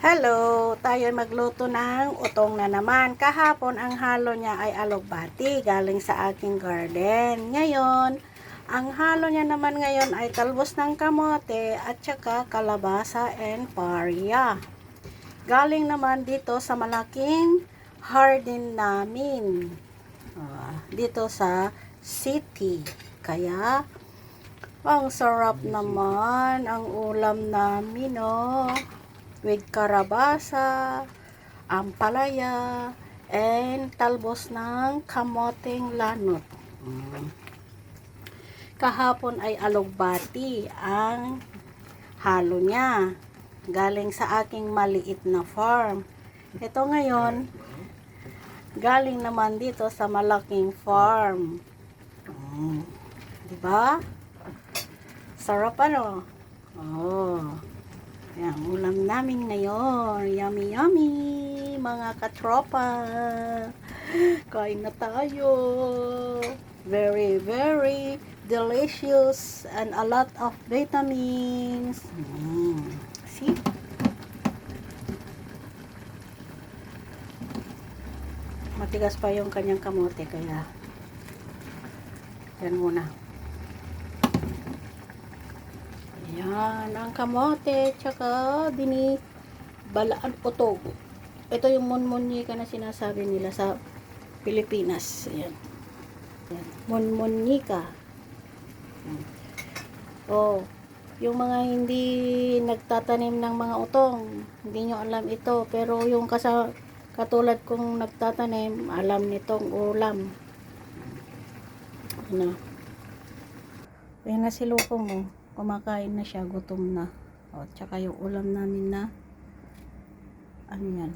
Hello! Tayo magluto ng utong na naman. Kahapon, ang halo niya ay alugbati galing sa aking garden. Ngayon, ang halo niya naman ngayon ay talbos ng kamote at saka kalabasa and parya. Galing naman dito sa malaking garden namin. Dito sa city. Kaya, ang sarap naman ang ulam namin, with karabasa, ampalaya, and talbos ng kamoteng lanot. Kahapon ay alugbati ang halo niya. Galing sa aking maliit na farm. Ito ngayon, galing naman dito sa malaking farm. Diba? Sarap ano? Yan, ulam namin ngayon. Yummy, yummy, mga katropa. Kain na tayo. Very, very delicious and a lot of vitamins. See? Matigas pa yung kanyang kamote, kaya yan muna. Yan, ang kamote, tsaka balaan utog. Ito yung monmonika na sinasabi nila sa Pilipinas. Yan. Yan. Monmonika. Yung mga hindi nagtatanim ng mga utong, hindi nyo alam ito. Pero yung katulad kong nagtatanim, alam nitong ulam. Ano? Ayan na si Lukong, kumakain na siya, gutom na. Tsaka yung ulam namin na ano yan.